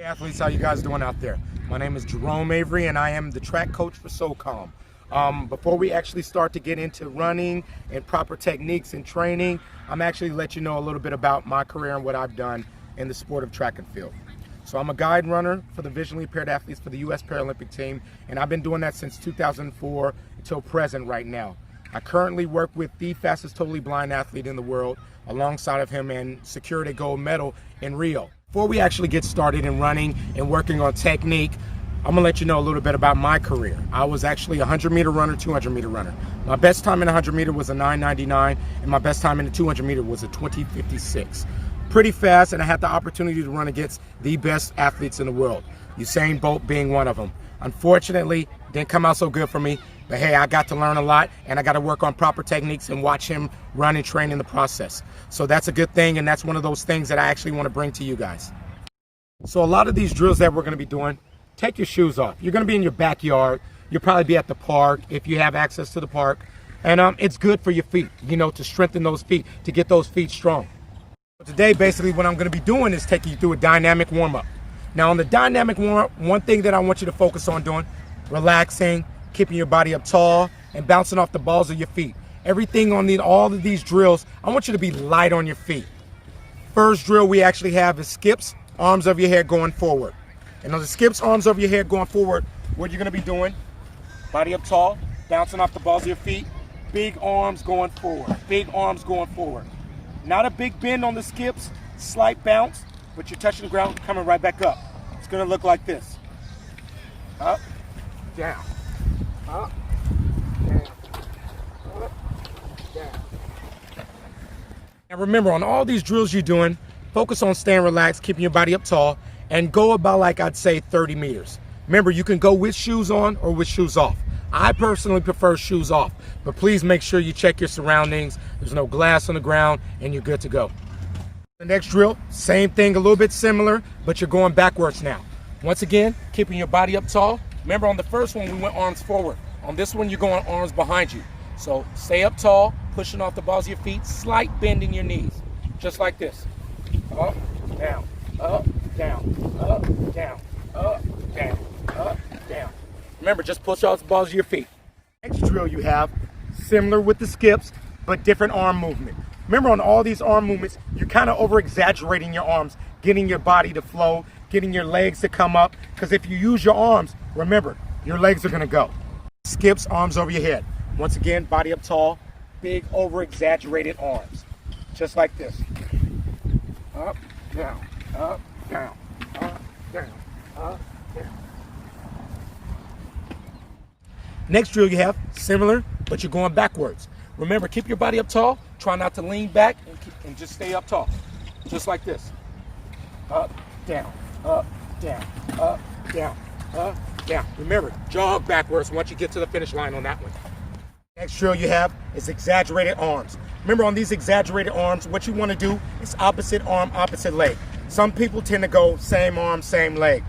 Athletes, how you guys doing out there? My name is Jerome Avery and I am the track coach for SOCOM. Before we actually start to get into running and proper techniques and training, I'm actually let you know a little bit about my career and what I've done in the sport of track and field. So I'm a guide runner for the visually impaired athletes for the U.S. Paralympic team, and I've been doing that since 2004 until present right now. I currently work with the fastest totally blind athlete in the world alongside of him and secured a gold medal in Rio. Before we actually get started in running and working on technique, I'm gonna let you know a little bit about my career. I was actually a 100-meter runner, 200-meter runner. My best time in 100-meter was a 9:99, and my best time in the 200-meter was a 20:56. Pretty fast, and I had the opportunity to run against the best athletes in the world, Usain Bolt being one of them. Unfortunately, didn't come out so good for me, but hey, I got to learn a lot, and I got to work on proper techniques and watch him run and train in the process. So that's a good thing, and that's one of those things that I actually want to bring to you guys. So a lot of these drills that we're going to be doing, take your shoes off. You're going to be in your backyard. You'll probably be at the park if you have access to the park. And it's good for your feet, you know, to strengthen those feet, to get those feet strong. Today, basically, what I'm going to be doing is taking you through a dynamic warm-up. Now, on the dynamic warm-up, one thing that I want you to focus on doing, relaxing, keeping your body up tall, and bouncing off the balls of your feet. Everything on all of these drills, I want you to be light on your feet. First drill we actually have is skips, arms over your head going forward. And on the skips, arms over your head going forward, what you're going to be doing, body up tall, bouncing off the balls of your feet, big arms going forward, big arms going forward. Not a big bend on the skips, slight bounce, but you're touching the ground, coming right back up. It's going to look like this. Up, down, up, down, up, down. Now remember, on all these drills you're doing, focus on staying relaxed, keeping your body up tall, and go about, like I'd say, 30 meters. Remember, you can go with shoes on or with shoes off. I personally prefer shoes off, but please make sure you check your surroundings. There's no glass on the ground, and you're good to go. The next drill, same thing, a little bit similar, but you're going backwards now. Once again, keeping your body up tall. Remember, on the first one, we went arms forward. On this one, you're going arms behind you. So stay up tall, pushing off the balls of your feet, slight bend in your knees, just like this. Up, down, up, down, up, down, up, down, up, down. Remember, just push off the balls of your feet. Next drill you have, similar with the skips, but different arm movement. Remember, on all these arm movements, you're kind of over-exaggerating your arms, getting your body to flow, getting your legs to come up, because if you use your arms, remember, your legs are going to go. Skips, arms over your head. Once again, body up tall, big over-exaggerated arms, just like this. Up, down, up, down, up, down, up, down. Next drill you have, similar, but you're going backwards. Remember, keep your body up tall. Try not to lean back and just stay up tall. Just like this. Up, down, up, down, up, down, up, down. Remember, jog backwards once you get to the finish line on that one. Next drill you have is exaggerated arms. Remember, on these exaggerated arms, what you want to do is opposite arm, opposite leg. Some people tend to go same arm, same leg.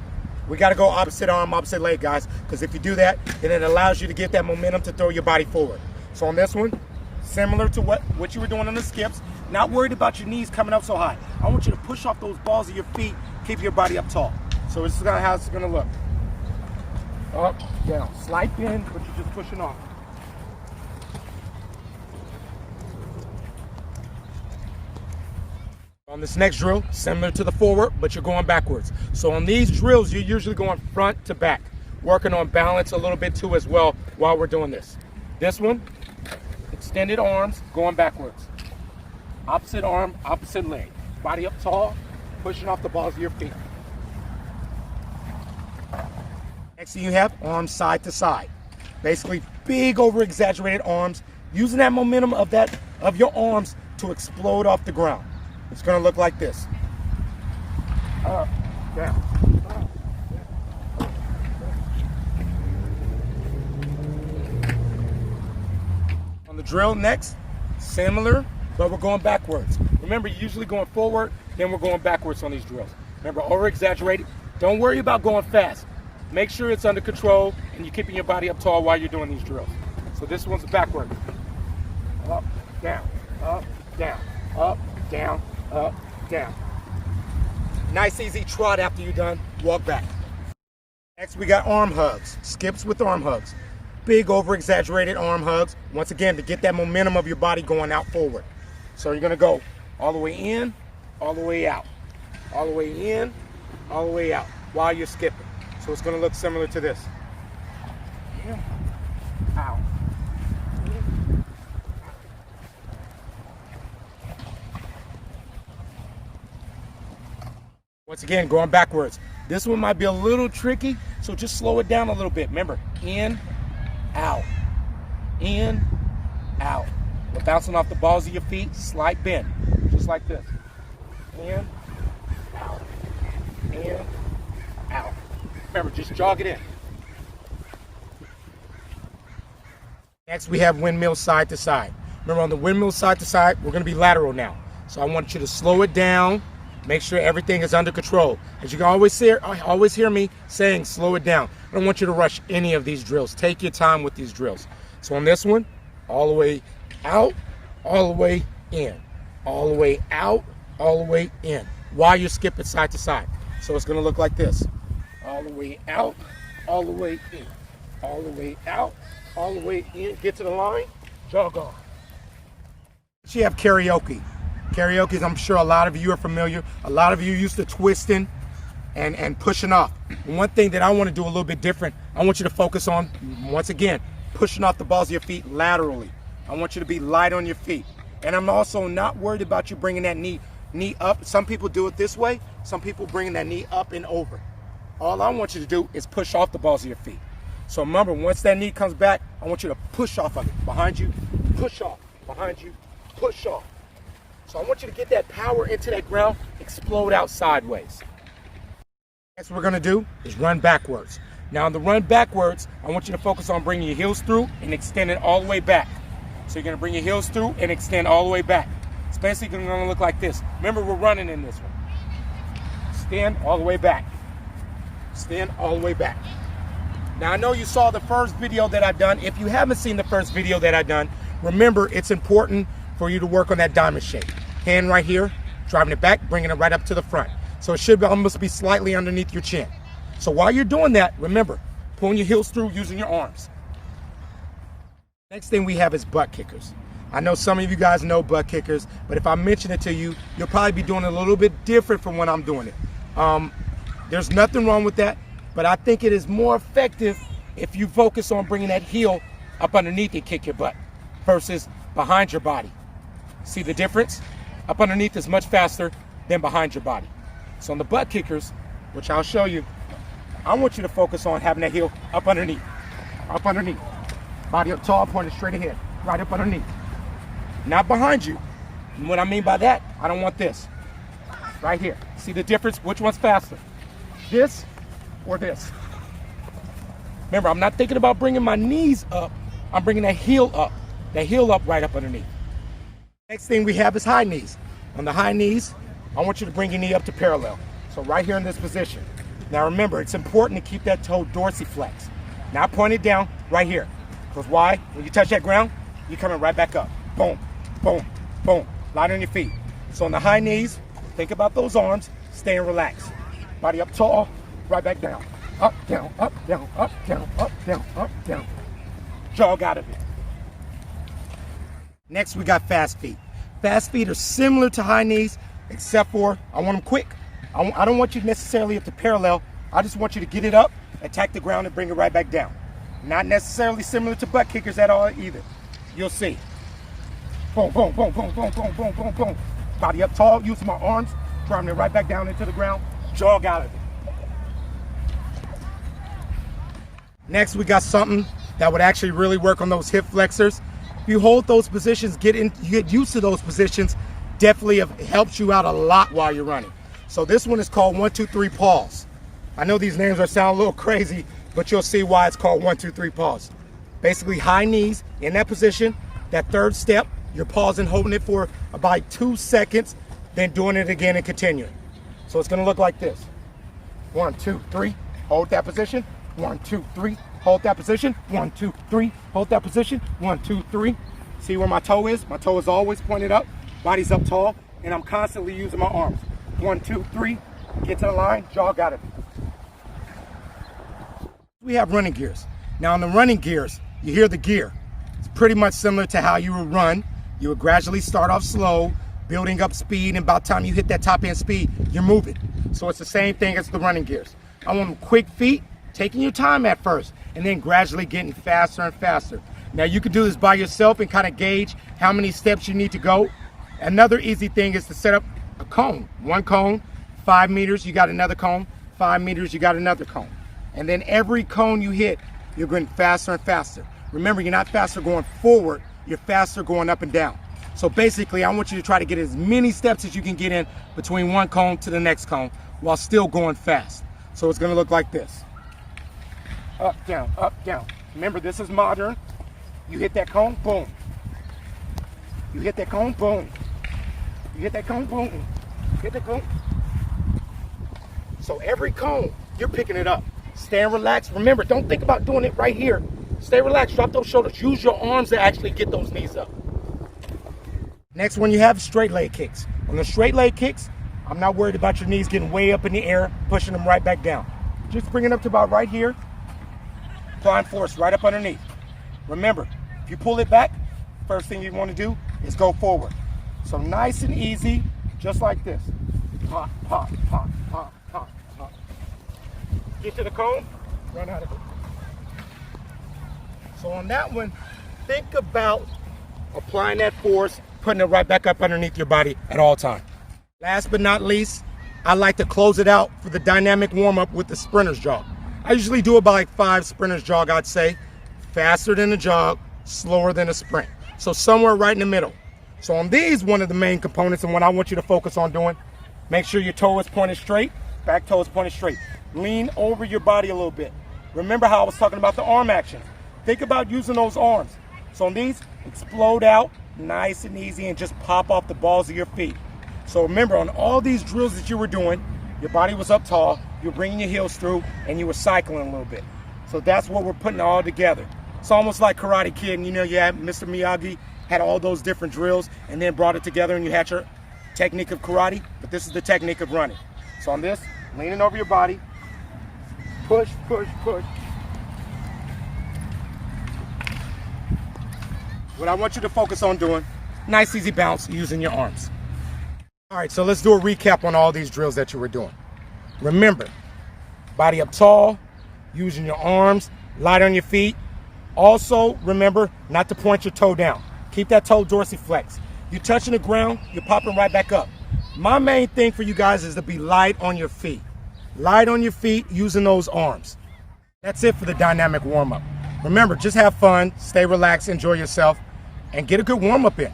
We got to go opposite arm, opposite leg, guys, because if you do that, then it allows you to get that momentum to throw your body forward. So on this one, similar to what you were doing on the skips, not worried about your knees coming up so high. I want you to push off those balls of your feet, keep your body up tall. So this is how it's going to look. Up, down, slight bend, but you're just pushing off. On this next drill, similar to the forward, but you're going backwards. So on these drills, you're usually going front to back, working on balance a little bit too as well while we're doing this. This one, extended arms, going backwards. Opposite arm, opposite leg. Body up tall, pushing off the balls of your feet. Next thing you have, arms side to side. Basically, big over-exaggerated arms, using that momentum of your arms to explode off the ground. It's going to look like this. Up, down, up, down, up, down. On the drill next, similar, but we're going backwards. Remember, you're usually going forward, then we're going backwards on these drills. Remember, over-exaggerated. Don't worry about going fast. Make sure it's under control and you're keeping your body up tall while you're doing these drills. So this one's backward. Up, down, up, down, up, down, up, down. Nice easy trot after you're done, walk back. Next we got arm hugs, skips with arm hugs. Big over-exaggerated arm hugs, once again to get that momentum of your body going out forward. So you're gonna go all the way in, all the way out, all the way in, all the way out while you're skipping. So it's gonna look similar to this. In, out. In, out. Once again, going backwards. This one might be a little tricky, so just slow it down a little bit. Remember, in, out, in, out. We're bouncing off the balls of your feet, slight bend, just like this. In, out, in, out. Remember, just jog it in. Next, we have windmill side to side. Remember, on the windmill side to side, we're gonna be lateral now. So I want you to slow it down. Make sure everything is under control. As you can always hear me saying, slow it down. I don't want you to rush any of these drills. Take your time with these drills. So on this one, all the way out, all the way in, all the way out, all the way in, while you're skipping side to side. So it's gonna look like this. All the way out, all the way in, all the way out, all the way in. Get to the line, jog on. You have karaoke. Karaoke, I'm sure a lot of you are familiar. A lot of you used to twisting and pushing off. One thing that I want to do a little bit different, I want you to focus on, once again, pushing off the balls of your feet laterally. I want you to be light on your feet. And I'm also not worried about you bringing that knee up. Some people do it this way. Some people bringing that knee up and over. All I want you to do is push off the balls of your feet. So remember, once that knee comes back, I want you to push off of it. Behind you, push off. Behind you, push off. So I want you to get that power into that ground, explode out sideways. Next what we're gonna do is run backwards. Now on the run backwards, I want you to focus on bringing your heels through and extend it all the way back. So you're gonna bring your heels through and extend all the way back. It's basically gonna look like this. Remember, we're running in this one. Stand all the way back. Stand all the way back. Now I know you saw the first video that I've done. If you haven't seen the first video that I've done, remember it's important for you to work on that diamond shape. Hand right here, driving it back, bringing it right up to the front. So it should almost be slightly underneath your chin. So while you're doing that, remember, pulling your heels through using your arms. Next thing we have is butt kickers. I know some of you guys know butt kickers, but if I mention it to you, you'll probably be doing it a little bit different from when I'm doing it. There's nothing wrong with that, but I think it is more effective if you focus on bringing that heel up underneath and kick your butt versus behind your body. See the difference? Up underneath is much faster than behind your body. So on the butt kickers, which I'll show you, I want you to focus on having that heel up underneath. Up underneath. Body up tall, pointed straight ahead. Right up underneath. Not behind you. And what I mean by that, I don't want this. Right here. See the difference? Which one's faster? This or this? Remember, I'm not thinking about bringing my knees up. I'm bringing that heel up. That heel up right up underneath. Next thing we have is high knees. On the high knees, I want you to bring your knee up to parallel. So right here in this position. Now remember, it's important to keep that toe dorsiflex. Not pointed down, right here. Because why? When you touch that ground, you're coming right back up. Boom, boom, boom. Light on your feet. So on the high knees, think about those arms, staying relaxed. Body up tall, right back down. Up, down, up, down, up, down, up, down, up, down. Jog out of it. Next, we got fast feet. Fast feet are similar to high knees, except for I want them quick. I don't want you necessarily up to parallel. I just want you to get it up, attack the ground, and bring it right back down. Not necessarily similar to butt kickers at all either. You'll see. Boom, boom, boom, boom, boom, boom, boom, boom, boom. Body up tall, using my arms, driving it right back down into the ground. Jog out of it. Next, we got something that would actually really work on those hip flexors. If you hold those positions, you get used to those positions, definitely helps you out a lot while you're running. So this one is called 1, 2, 3 pause. I know these names are sound a little crazy, but you'll see why it's called 1, 2, 3 pause. Basically high knees in that position, that third step, you're pausing, holding it for about 2 seconds, then doing it again and continuing. So it's gonna look like this. 1, 2, 3, hold that position. 1, 2, 3, hold that position. 1, 2, 3, hold that position. 1, 2, 3. See where my toe is? My toe is always pointed up, body's up tall, and I'm constantly using my arms. 1, 2, 3, Get to the line, jog out of it. We have running gears. Now in the running gears, you hear the gear. It's pretty much similar to how you would run. You would gradually start off slow, building up speed, and by the time you hit that top end speed, you're moving. So it's the same thing as the running gears. I want quick feet, taking your time at first, and then gradually getting faster and faster. Now you can do this by yourself and kind of gauge how many steps you need to go. Another easy thing is to set up a cone. One cone, 5 meters, you got another cone, 5 meters, you got another cone. And then every cone you hit, you're going faster and faster. Remember, you're not faster going forward, you're faster going up and down. So basically, I want you to try to get as many steps as you can get in between one cone to the next cone while still going fast. So it's going to look like this. Up, down, up, down. Remember, this is modern. You hit that cone, boom. You hit that cone, boom. You hit that cone, boom. Hit the cone. So every cone, you're picking it up. Stay relaxed. Remember, don't think about doing it right here. Stay relaxed, drop those shoulders. Use your arms to actually get those knees up. Next one you have straight leg kicks. On the straight leg kicks, I'm not worried about your knees getting way up in the air, pushing them right back down. Just bring it up to about right here. Applying force right up underneath. Remember, if you pull it back, first thing you want to do is go forward. So nice and easy, just like this. Pop, pop, pop, pop, pop, pop. Get to the cone, run out of it. So on that one, think about applying that force, putting it right back up underneath your body at all times. Last but not least, I like to close it out for the dynamic warm-up with the sprinter's jog. I usually do about like 5 sprinter's jog, I'd say. Faster than a jog, slower than a sprint. So somewhere right in the middle. So on these, one of the main components and what I want you to focus on doing, make sure your toe is pointed straight, back toe is pointed straight. Lean over your body a little bit. Remember how I was talking about the arm action. Think about using those arms. So on these, explode out, nice and easy, and just pop off the balls of your feet. So remember, on all these drills that you were doing, your body was up tall, you were bringing your heels through, and you were cycling a little bit. So that's what we're putting all together. It's almost like Karate Kid, and you know, you had Mr. Miyagi had all those different drills and then brought it together and you had your technique of karate, but this is the technique of running. So on this, leaning over your body, push, push, push. What I want you to focus on doing, nice easy bounce using your arms. All right, so let's do a recap on all these drills that you were doing. Remember, body up tall, using your arms, light on your feet. Also, remember not to point your toe down. Keep that toe dorsiflex. You're touching the ground, you're popping right back up. My main thing for you guys is to be light on your feet. Light on your feet using those arms. That's it for the dynamic warm-up. Remember, just have fun, stay relaxed, enjoy yourself, and get a good warm-up in.